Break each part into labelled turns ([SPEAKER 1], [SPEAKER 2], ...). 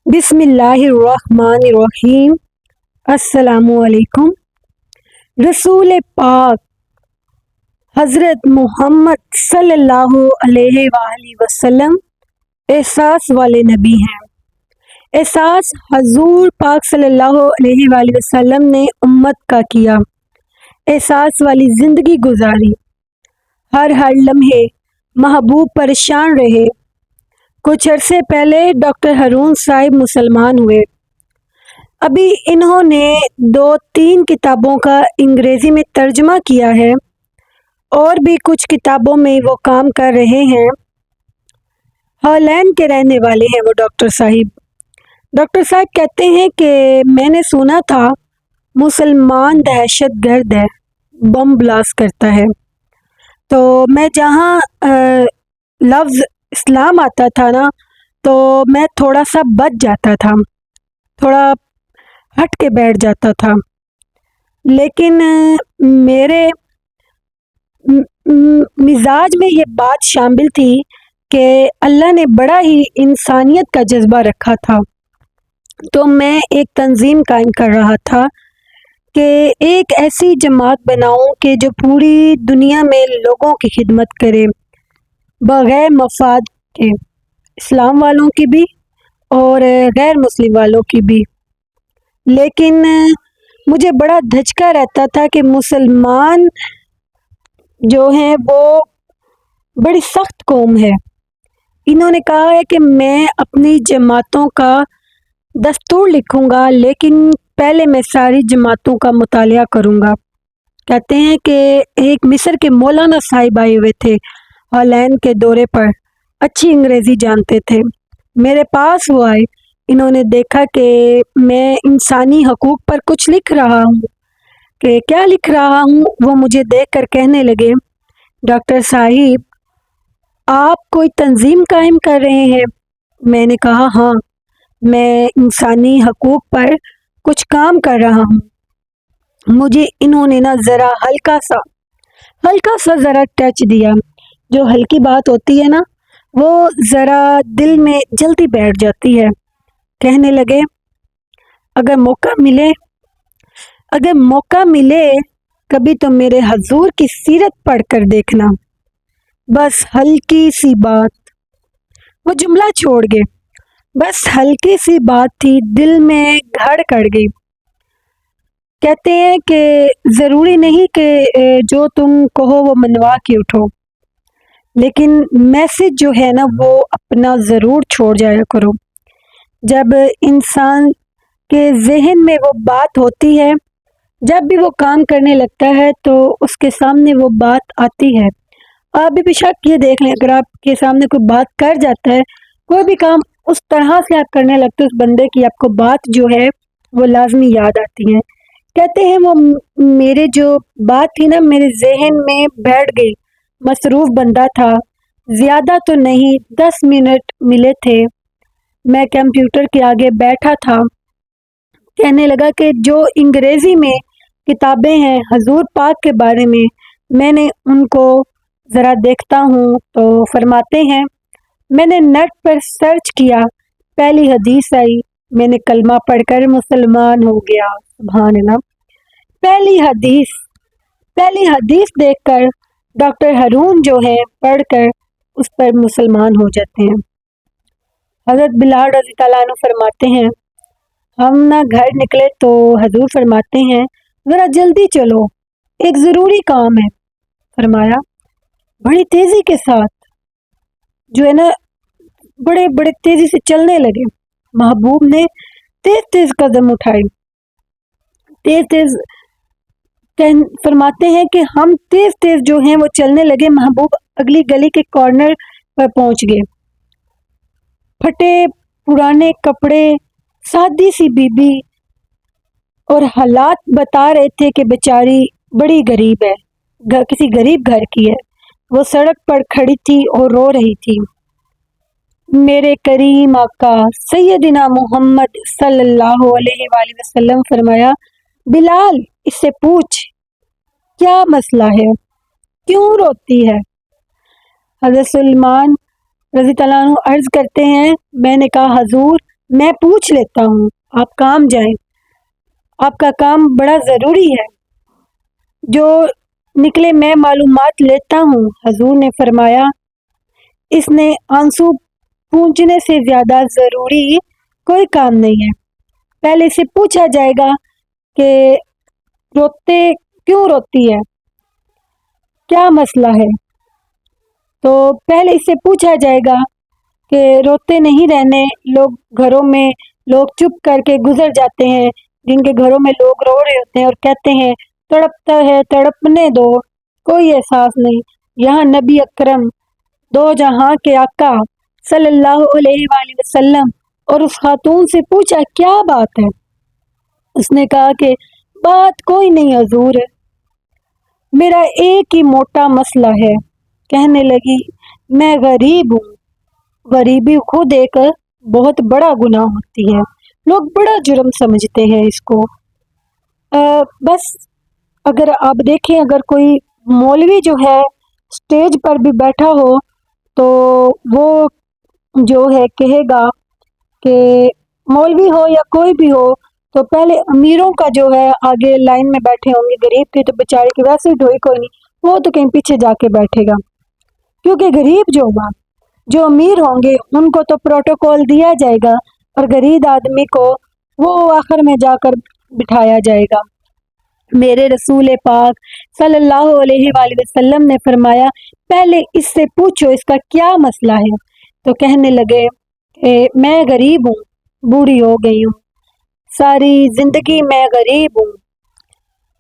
[SPEAKER 1] بسم اللہ الرحمن الرحیم۔ السلام علیکم۔ رسول پاک حضرت محمد صلی اللہ علیہ وآلہ وسلم احساس والے نبی ہیں۔ احساس حضور پاک صلی اللہ علیہ وآلہ وسلم نے امت کا کیا، احساس والی زندگی گزاری۔ ہر لمحے محبوب پریشان رہے۔ کچھ عرصے پہلے ڈاکٹر ہارون صاحب مسلمان ہوئے۔ ابھی انہوں نے 2-3 کتابوں کا انگریزی میں ترجمہ کیا ہے، اور بھی کچھ کتابوں میں وہ کام کر رہے ہیں۔ ہالینڈ کے رہنے والے ہیں وہ ڈاکٹر صاحب کہتے ہیں کہ میں نے سنا تھا مسلمان دہشت گرد ہے، بم بلاسٹ کرتا ہے، تو میں جہاں لفظ اسلام آتا تھا نا تو میں تھوڑا سا بچ جاتا تھا، تھوڑا ہٹ کے بیٹھ جاتا تھا، لیکن میرے مزاج میں یہ بات شامل تھی کہ اللہ نے بڑا ہی انسانیت کا جذبہ رکھا تھا، تو میں ایک تنظیم قائم کر رہا تھا کہ ایک ایسی جماعت بناؤں کہ جو پوری دنیا میں لوگوں کی خدمت کرے بغیر مفاد کے، اسلام والوں کی بھی اور غیر مسلم والوں کی بھی۔ لیکن مجھے بڑا دھچکا رہتا تھا کہ مسلمان جو ہیں وہ بڑی سخت قوم ہے۔ انہوں نے کہا ہے کہ میں اپنی جماعتوں کا دستور لکھوں گا، لیکن پہلے میں ساری جماعتوں کا مطالعہ کروں گا۔ کہتے ہیں کہ ایک مصر کے مولانا صاحب آئے ہوئے تھے ہالینڈ کے دورے پر، اچھی انگریزی جانتے تھے۔ میرے پاس وہ آئے، انہوں نے دیکھا کہ میں انسانی حقوق پر کچھ لکھ رہا ہوں، کہ کیا لکھ رہا ہوں، وہ مجھے دیکھ کر کہنے لگے ڈاکٹر صاحب آپ کوئی تنظیم قائم کر رہے ہیں؟ میں نے کہا ہاں، میں انسانی حقوق پر کچھ کام کر رہا ہوں۔ مجھے انہوں نے نا ذرا ہلکا سا ذرا ٹچ دیا۔ جو ہلکی بات ہوتی ہے نا وہ ذرا دل میں جلدی بیٹھ جاتی ہے۔ کہنے لگے اگر موقع ملے کبھی تو میرے حضور کی سیرت پڑھ کر دیکھنا، بس ہلکی سی بات۔ وہ جملہ چھوڑ گئے، بس ہلکی سی بات تھی، دل میں گھڑ گئی۔ کہتے ہیں کہ ضروری نہیں کہ جو تم کہو وہ منوا کے اٹھو، لیکن میسج جو ہے نا وہ اپنا ضرور چھوڑ جایا کرو۔ جب انسان کے ذہن میں وہ بات ہوتی ہے، جب بھی وہ کام کرنے لگتا ہے تو اس کے سامنے وہ بات آتی ہے۔ آپ بھی شک یہ دیکھ لیں، اگر آپ کے سامنے کوئی بات کر جاتا ہے، کوئی بھی کام اس طرح سے آپ کرنے لگتے اس بندے کی، آپ کو بات جو ہے وہ لازمی یاد آتی ہے۔ کہتے ہیں وہ میرے جو بات تھی نا میرے ذہن میں بیٹھ گئی۔ مصروف بندہ تھا، زیادہ تو نہیں 10 منٹ ملے تھے، میں کمپیوٹر کے آگے بیٹھا تھا۔ کہنے لگا کہ جو انگریزی میں کتابیں ہیں حضور پاک کے بارے میں نے ان کو ذرا دیکھتا ہوں تو فرماتے ہیں میں نے نیٹ پر سرچ کیا، پہلی حدیث آئی، میں نے کلمہ پڑھ کر مسلمان ہو گیا۔ سبحان اللہ۔ پہلی حدیث دیکھ کر ڈاکٹر ہارون جو ہے پڑھ کر اس پر مسلمان ہو جاتے ہیں۔ حضرت بلال رضی اللہ عنہ فرماتے ہیں ہم نہ گھر نکلے تو حضور فرماتے ہیں ذرا جلدی چلو، ایک ضروری کام ہے۔ فرمایا بڑی تیزی کے ساتھ جو ہے نا بڑے تیزی سے چلنے لگے۔ محبوب نے تیز قدم اٹھائی، تیز فرماتے ہیں کہ ہم تیز جو ہیں وہ چلنے لگے۔ محبوب اگلی گلی کے کارنر پر پہنچ گئے۔ پھٹے پرانے کپڑے، سادی سی بی بی، اور حالات بتا رہے تھے کہ بیچاری بڑی غریب ہے، کسی غریب گھر کی ہے۔ وہ سڑک پر کھڑی تھی اور رو رہی تھی۔ میرے کریم آقا سیدنا محمد صلی اللہ علیہ وآلہ وسلم فرمایا بلال اس سے پوچھ کیا مسئلہ ہے، کیوں روتی ہے؟ حضرت سلمان رضی اللہ عنہ عرض کرتے ہیں میں نے کہا حضور میں پوچھ لیتا ہوں، آپ کام جائیں، آپ کا کام بڑا ضروری ہے۔ جو نکلے میں معلومات لیتا ہوں۔ حضور نے فرمایا، اس نے آنسو پونچھنے سے زیادہ ضروری کوئی کام نہیں ہے۔ پہلے سے پوچھا جائے گا کہ کیوں روتی ہے، کیا مسئلہ ہے؟ تو پہلے اس سے پوچھا جائے گا کہ روتے نہیں رہنے لوگ گھروں میں، لوگ چپ کر کے گزر جاتے ہیں، جن کے گھروں میں لوگ رو رہے ہوتے ہیں اور کہتے ہیں تڑپتا ہے تڑپنے دو، کوئی احساس نہیں۔ یہاں نبی اکرم دو جہاں کے آقا صلی اللہ علیہ وآلہ وسلم اور اس خاتون سے پوچھا کیا بات ہے؟ اس نے کہا کہ بات کوئی نہیں حضور، میرا ایک ہی موٹا مسئلہ ہے۔ کہنے لگی میں غریب ہوں۔ غریبی خود ایک بہت بڑا گناہ ہوتی ہے، لوگ بڑا جرم سمجھتے ہیں اس کو۔ بس اگر آپ دیکھیں، اگر کوئی مولوی جو ہے اسٹیج پر بھی بیٹھا ہو تو وہ جو ہے کہے گا کہ مولوی ہو یا کوئی بھی ہو تو پہلے امیروں کا جو ہے آگے لائن میں بیٹھے ہوں گے، غریب کی تو بیچارے کی ویسے ڈھوئی کوئی نہیں، وہ تو کہیں پیچھے جا کے بیٹھے گا، کیونکہ غریب جو ہوگا، جو امیر ہوں گے ان کو تو پروٹوکول دیا جائے گا اور غریب آدمی کو وہ آخر میں جا کر بٹھایا جائے گا۔ میرے رسول پاک صلی اللہ علیہ وآلہ وسلم نے فرمایا پہلے اس سے پوچھو اس کا کیا مسئلہ ہے۔ تو کہنے لگے کہ میں غریب ہوں، بوڑھی ہو گئی ہوں، ساری زندگی میں غریب ہوں،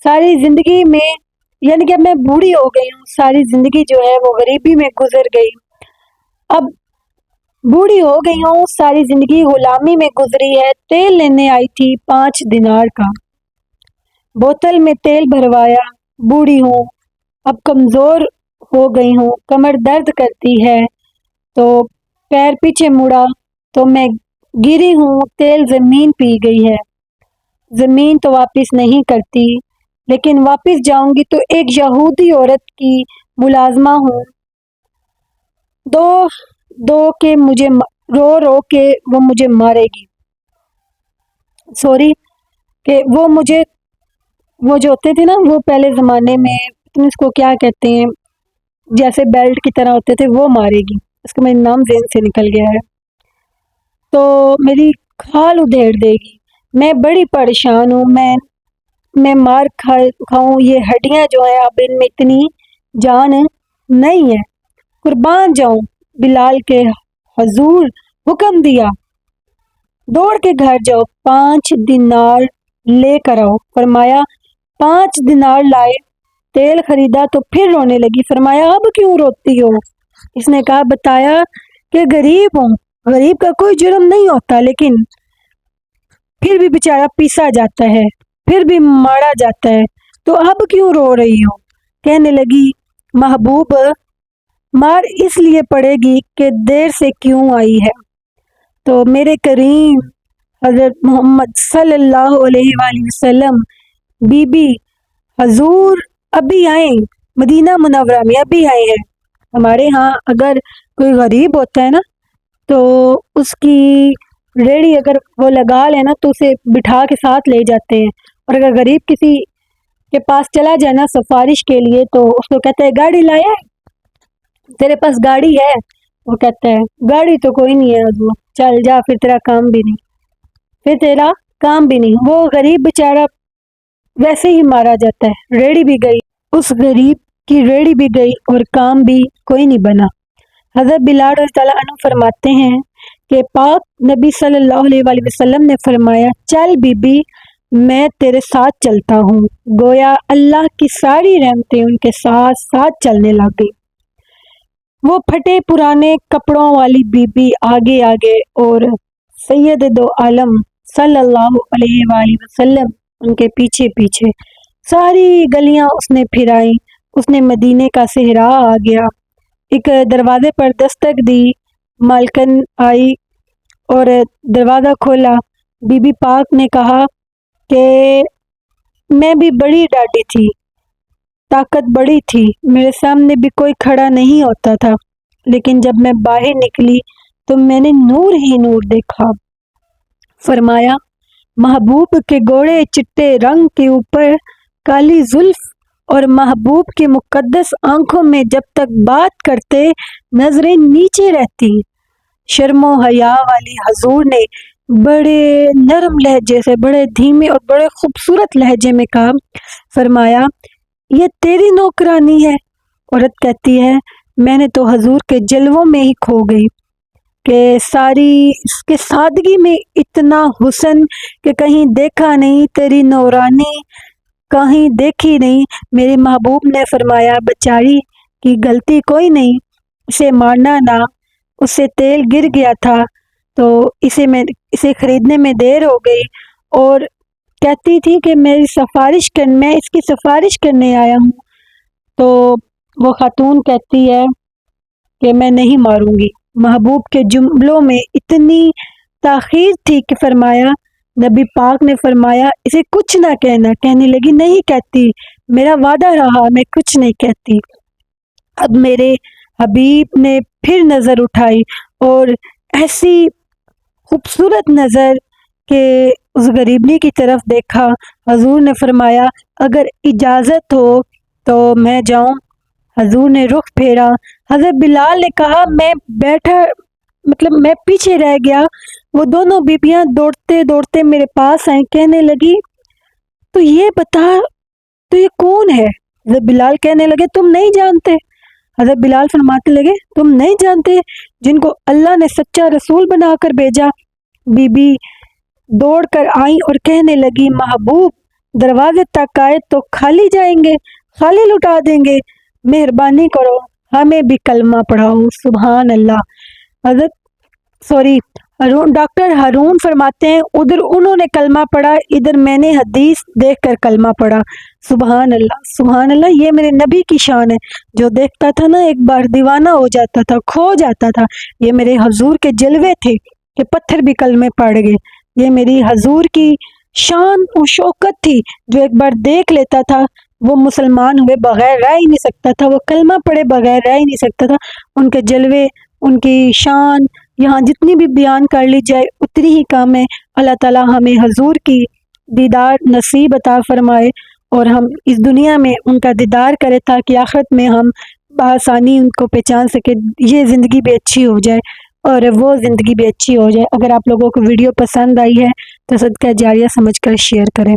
[SPEAKER 1] ساری زندگی میں یعنی کہ میں بوڑھی ہو گئی ہوں، ساری زندگی جو ہے وہ غریبی میں گزر گئی، اب بوڑھی ہو گئی ہوں، ساری زندگی غلامی میں گزری ہے، تیل لینے آئی تھی 5 دینار کا، بوتل میں تیل بھروایا، بوڑھی ہوں، اب کمزور ہو گئی ہوں، کمر درد کرتی ہے، تو پیر پیچھے مڑا تو میں گری ہوں، تیل زمین پی گئی ہے، زمین تو واپس نہیں کرتی، لیکن واپس جاؤں گی تو ایک یہودی عورت کی ملازمہ ہوں، دو کے مجھے رو رو کے وہ مجھے مارے گی، سوری کہ وہ جو ہوتے تھے نا، وہ پہلے زمانے میں اس کو کیا کہتے ہیں، جیسے بیلٹ کی طرح ہوتے تھے، وہ مارے گی، اس کا میرا نام ذہن سے نکل گیا ہے، تو میری کھال ادھیڑ دے گی، میں بڑی پریشان ہوں، میں مار کھاؤں، یہ ہڈیاں جو ہیں اب ان میں اتنی جان نہیں ہے، قربان جاؤں بلال کے، حضور حکم دیا دوڑ کے گھر جاؤ، 5 دینار لے کر آؤ، فرمایا 5 دینار لائے، تیل خریدا تو پھر رونے لگی، فرمایا اب کیوں روتی ہو؟ اس نے کہا بتایا کہ غریب ہوں، غریب کا کوئی جرم نہیں ہوتا، لیکن پھر بھی بیچارہ پیسا جاتا ہے، پھر بھی مارا جاتا ہے، تو اب کیوں رو رہی ہو؟ کہنے لگی محبوب مار اس لیے پڑے گی کہ دیر سے کیوں آئی ہے۔ تو میرے کریم حضرت محمد صلی اللہ علیہ وآلہ وسلم بی بی حضور ابھی آئے، مدینہ منورہ میں ابھی آئے ہیں۔ ہمارے ہاں اگر کوئی غریب ہوتا ہے نا تو اس کی ریڑی اگر وہ لگا لے نا تو اسے بٹھا کے ساتھ لے جاتے ہیں، اور اگر غریب کسی کے پاس چلا جائے نا سفارش کے لیے تو اس کو کہتے ہیں گاڑی لایا ہے؟ تیرے پاس گاڑی ہے؟ وہ کہتا ہے گاڑی تو کوئی نہیں ہے حضور، چل جا پھر تیرا کام بھی نہیں، وہ غریب بیچارہ ویسے ہی مارا جاتا ہے، ریڑی بھی گئی، اس غریب کی ریڑی بھی گئی اور کام بھی کوئی نہیں بنا۔ حضرت بلال رضی اللہ عنہ فرماتے ہیں کہ پاک نبی صلی اللہ علیہ وآلہ وسلم نے فرمایا چل بی بی میں تیرے ساتھ چلتا ہوں، گویا اللہ کی ساری رحمتیں ان کے ساتھ ساتھ چلنے لگ گئی۔ وہ پھٹے پرانے کپڑوں والی بی بی آگے آگے اور سید دو عالم صلی اللہ علیہ وآلہ وسلم ان کے پیچھے پیچھے، ساری گلیاں اس نے پھرائی، اس نے مدینے کا صحرا آ گیا، ایک دروازے پر دستک دی، مالکن آئی اور دروازہ کھولا، بی بی پاک نے کہا کہ میں بھی بڑی ڈاڈی تھی، طاقت بڑی تھی، میرے سامنے بھی کوئی کھڑا نہیں ہوتا تھا، لیکن جب میں باہر نکلی تو میں نے نور ہی نور دیکھا، فرمایا محبوب کے گوڑے چٹے رنگ کے اوپر کالی زلف اور محبوب کے مقدس آنکھوں میں جب تک بات کرتے نظریں نیچے رہتی۔ شرم و حیا والی حضور نے بڑے نرم لہجے سے، بڑے دھیمے اور بڑے خوبصورت لہجے میں کہا، فرمایا یہ تیری نوکرانی ہے؟ عورت کہتی ہے میں نے تو حضور کے جلووں میں ہی کھو گئی کہ اس کے سادگی میں اتنا حسن کہ کہیں دیکھا نہیں، تیری نورانی کہیں دیکھی نہیں۔ میرے محبوب نے فرمایا بچاری کی غلطی کوئی نہیں، اسے مارنا نہ، اس سے تیل گر گیا تھا تو اسے خریدنے میں دیر ہو گئی، اور کہتی تھی کہ میں اس کی سفارش کرنے آیا ہوں۔ تو وہ خاتون کہتی ہے کہ میں نہیں ماروں گی۔ محبوب کے جملوں میں اتنی تاخیر تھی کہ فرمایا نبی پاک نے فرمایا اسے کچھ نہ کہنا۔ کہنے لگی نہیں کہتی، میرا وعدہ رہا، میں کچھ نہیں کہتی۔ اب میرے حبیب نے پھر نظر اٹھائی اور ایسی خوبصورت نظر کہ اس غریبنی کی طرف دیکھا۔ حضور نے فرمایا اگر اجازت ہو تو میں جاؤں؟ حضور نے رخ پھیرا۔ حضرت بلال نے کہا میں پیچھے رہ گیا۔ وہ دونوں بیبیاں دوڑتے دوڑتے میرے پاس آئیں، کہنے لگی تو یہ بتا تو یہ کون ہے؟ حضرت بلال کہنے لگے تم نہیں جانتے؟ حضرت بلال فرماتے لگے تم نہیں جانتے جن کو اللہ نے سچا رسول بنا کر بھیجا؟ بی بی دوڑ کر آئیں اور کہنے لگی محبوب دروازے تک آئے تو خالی جائیں گے، خالی لٹا دیں گے، مہربانی کرو ہمیں بھی کلمہ پڑھاؤ۔ سبحان اللہ۔ ڈاکٹر ہارون فرماتے ہیں ادھر انہوں نے کلمہ پڑھا، ادھر میں نے حدیث دیکھ کر کلمہ پڑھا۔ سبحان اللہ سبحان اللہ۔ یہ میرے نبی کی شان ہے، جو دیکھتا تھا نا ایک بار دیوانہ ہو جاتا تھا، کھو جاتا تھا۔ یہ میرے حضور کے جلوے تھے کہ پتھر بھی کلمے پڑھ گئے۔ یہ میری حضور کی شان و شوکت تھی، جو ایک بار دیکھ لیتا تھا وہ مسلمان ہوئے بغیر رہ ہی نہیں سکتا تھا، وہ کلمہ پڑھے بغیر رہ ہی نہیں سکتا تھا۔ ان کے جلوے، ان کی شان یہاں جتنی بھی بیان کر لی جائے اتنی ہی کم ہے۔ اللہ تعالی ہمیں حضور کی دیدار نصیب عطا فرمائے اور ہم اس دنیا میں ان کا دیدار کرے تاکہ آخرت میں ہم بآسانی ان کو پہچان سکے، یہ زندگی بھی اچھی ہو جائے اور وہ زندگی بھی اچھی ہو جائے۔ اگر آپ لوگوں کو ویڈیو پسند آئی ہے تو صدقہ جاریہ سمجھ کر شیئر کریں۔